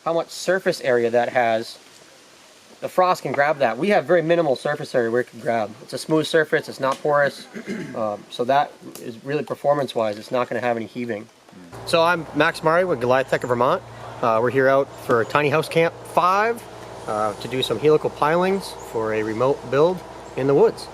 how much surface area that has, the frost can grab that. We have very minimal surface area where it can grab. It's a smooth surface, it's not porous, so that is really performance-wise, it's not going to have any heaving. So I'm Max Murray with GoliathTech of Vermont. We're here out for Tiny House Camp 5 to do some helical pilings for a remote build in the woods.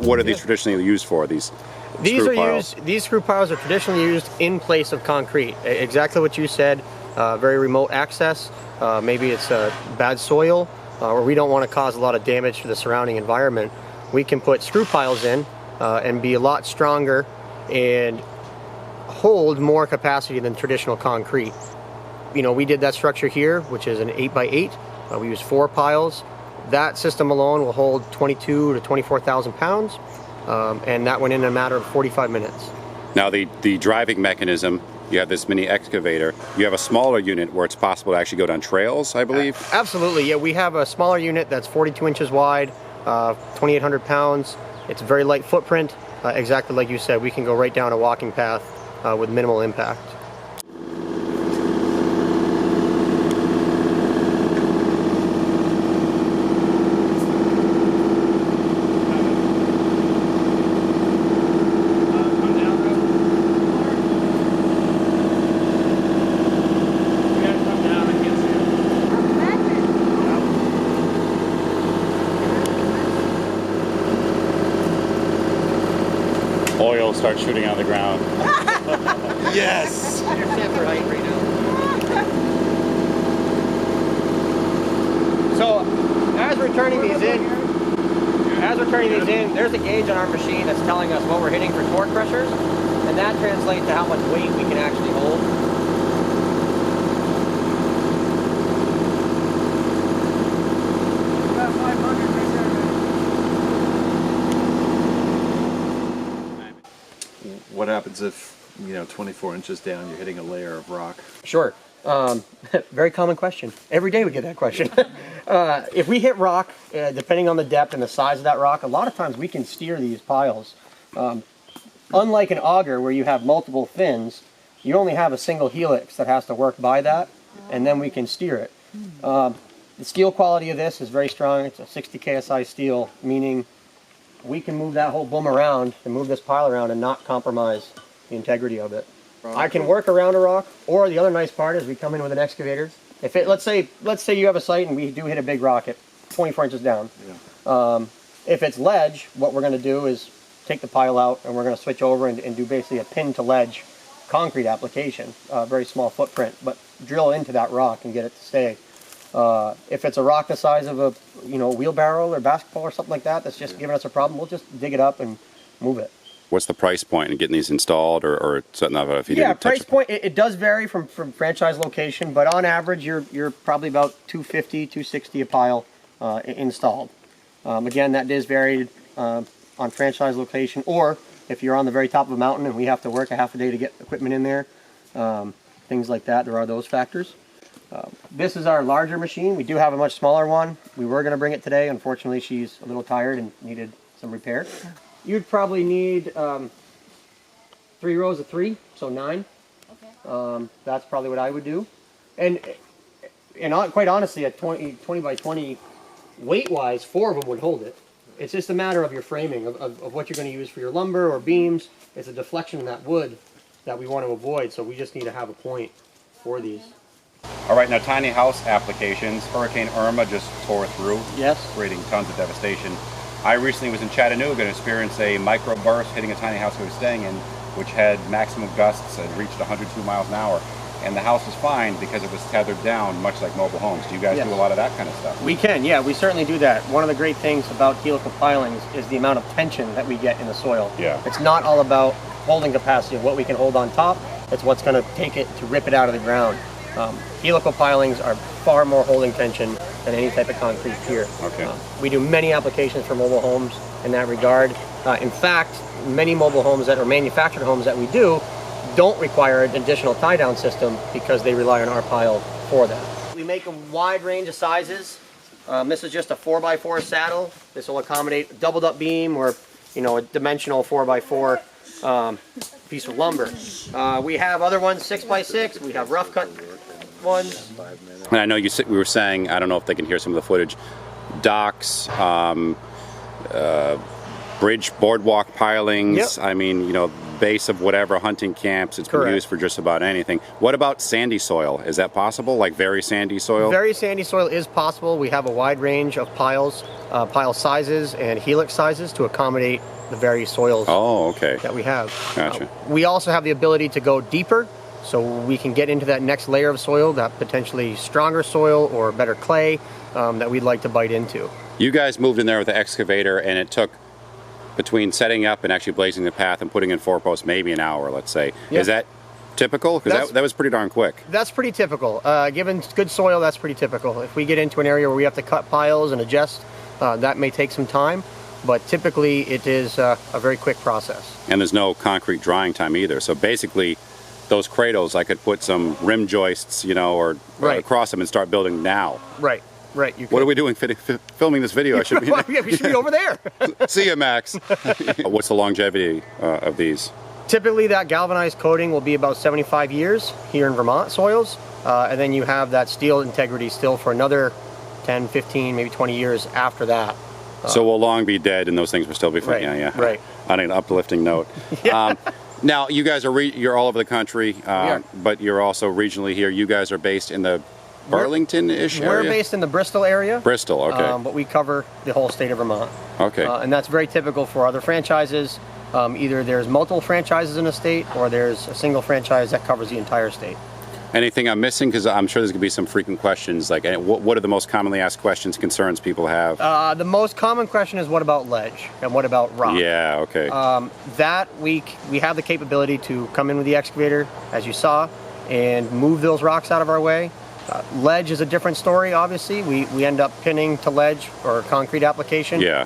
What are these traditionally used for? These screw piles are traditionally used in place of concrete. Exactly what you said. Very remote access. Maybe it's bad soil, or we don't want to cause a lot of damage to the surrounding environment. We can put screw piles in and be a lot stronger and hold more capacity than traditional concrete. You know, we did that structure here, which is an 8x8. We use 4 piles. That system alone will hold 22 to 24,000 pounds, and that went in a matter of 45 minutes. Now the driving mechanism, you have this mini excavator. You have a smaller unit where it's possible to actually go down trails, I believe? Absolutely, yeah. We have a smaller unit that's 42 inches wide, 2,800 pounds. It's a very light footprint. Exactly like you said, we can go right down a walking path with minimal impact. Oil starts shooting out of the ground. Yes! So, as we're turning these in, there's a gauge on our machine that's telling us what we're hitting for torque pressures, and that translates to how much weight we can actually hold. About 500 right there. What happens if, 24 inches down, you're hitting a layer of rock? Sure. Very common question. Every day we get that question. If we hit rock, depending on the depth and the size of that rock, a lot of times we can steer these piles. Unlike an auger where you have multiple fins, you only have a single helix that has to work by that, and then we can steer it. The steel quality of this is very strong. It's a 60 KSI steel, meaning we can move that whole boom around and move this pile around and not compromise the integrity of it. I can work around a rock, or the other nice part is we come in with an excavator. If it, let's say you have a site and we do hit a big rock at 24 inches down. Yeah. If it's ledge, what we're going to do is take the pile out and we're going to switch over and do basically a pin to ledge concrete application. Very small footprint, but drill into that rock and get it to stay. If it's a rock the size of a wheelbarrow or basketball or something like that that's just giving us a problem, we'll just dig it up and move it. What's the price point in getting these installed or setting up? If you didn't price point, it does vary from franchise location, but on average you're probably about $250, $260 a pile installed. Again, that is varied on franchise location, or if you're on the very top of a mountain and we have to work a half a day to get equipment in there, things like that, there are those factors. This is our larger machine. We do have a much smaller one. We were going to bring it today. Unfortunately, she's a little tired and needed some repair. You'd probably need 3 rows of 3, so 9. Okay. That's probably what I would do. And quite honestly, at 20 by 20, weight-wise, 4 of them would hold it. It's just a matter of your framing, of what you're going to use for your lumber or beams. It's a deflection in that wood that we want to avoid, so we just need to have a point for these. All right, now tiny house applications. Hurricane Irma just tore through, creating tons of devastation. I recently was in Chattanooga and experienced a microburst hitting a tiny house I was staying in, which had maximum gusts and reached 102 miles an hour. And the house was fine because it was tethered down, much like mobile homes. Do you guys do a lot of that kind of stuff? We can, yeah, we certainly do that. One of the great things about helical pilings is the amount of tension that we get in the soil. Yeah. It's not all about holding capacity of what we can hold on top. It's what's going to take it to rip it out of the ground. Helical pilings are far more holding tension than any type of concrete pier. Okay. We do many applications for mobile homes in that regard. In fact, many mobile homes that are manufactured homes that we do don't require an additional tie-down system because they rely on our pile for that. We make a wide range of sizes. This is just a 4x4 saddle. This will accommodate a doubled up beam or, you know, a dimensional 4x4 piece of lumber. We have other ones 6x6. We have rough cut ones. And I know we were saying, I don't know if they can hear some of the footage, docks, bridge, boardwalk pilings. Yep. I mean, you know, base of whatever hunting camps. It's been Correct. used for just about anything. What about sandy soil? Is that possible? Like very sandy soil? Very sandy soil is possible. We have a wide range of piles, pile sizes and helix sizes to accommodate the various soils that we have. Gotcha. We also have the ability to go deeper, so we can get into that next layer of soil, that potentially stronger soil or better clay that we'd like to bite into. You guys moved in there with the excavator, and it took between setting up and actually blazing the path and putting in 4 posts maybe an hour, let's say. Yep. Is that typical? Because that was pretty darn quick. That's pretty typical. Given good soil, that's pretty typical. If we get into an area where we have to cut piles and adjust, that may take some time, but typically it is a very quick process. And there's no concrete drying time either. So basically, those cradles, I could put some rim joists, you know, or across them and start building now. Right. Right. What are we doing filming this video? I should be. Yeah, we should be over there. See you, Max. What's the longevity of these? Typically, that galvanized coating will be about 75 years here in Vermont soils, and then you have that steel integrity still for another 10, 15, maybe 20 years after that. So we'll long be dead, and those things will still be fine. Right, Yeah. right. On an uplifting note. Now, you guys are you're all over the country, but you're also regionally here. You guys are based in the Burlington-ish area? We're based in the Bristol area. Bristol, okay. But we cover the whole state of Vermont. Okay. And that's very typical for other franchises. Either there's multiple franchises in a state, or there's a single franchise that covers the entire state. Anything I'm missing? Because I'm sure there's going to be some frequent questions. Like, what are the most commonly asked questions, concerns people have? The most common question is, what about ledge? And what about rock? Yeah, okay. That we have the capability to come in with the excavator, as you saw, and move those rocks out of our way. Ledge is a different story, obviously. We end up pinning to ledge or concrete application. Yeah.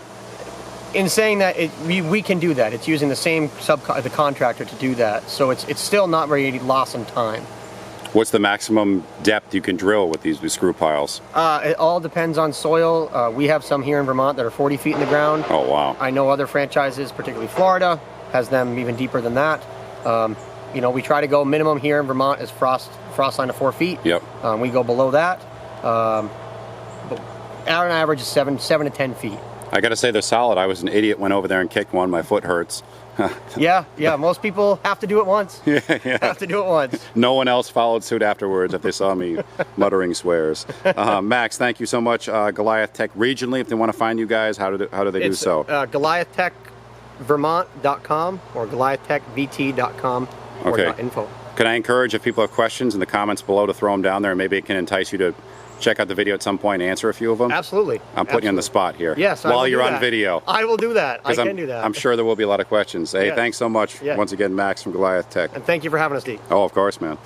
In saying that, we can do that. It's using the same the contractor to do that. So it's still not very loss in time. What's the maximum depth you can drill with these screw piles? It all depends on soil. We have some here in Vermont that are 40 feet in the ground. Oh, wow. I know other franchises, particularly Florida, has them even deeper than that. You know, we try to go minimum here in Vermont is frost line of 4 feet. Yep. We go below that. But our average is 7 to 10 feet. I got to say they're solid. I was an idiot, went over there and kicked one. My foot hurts. Yeah. Most people have to do it once. Yeah. Have to do it once. No one else followed suit afterwards if they saw me muttering swears. Max, thank you so much. GoliathTech regionally, if they want to find you guys, how do they do so? GoliathTechVermont.com or GoliathTechVT.com or .info. Can I encourage, if people have questions in the comments below, to throw them down there, and maybe it can entice you to check out the video at some point and answer a few of them? Absolutely. I'm putting you on the spot here. Yes, while you're on video. I will do that. I can do that. I'm sure there will be a lot of questions. Hey, Yes. thanks so much. Yeah. Once again, Max from GoliathTech. And thank you for having us, Dee. Oh, of course, man.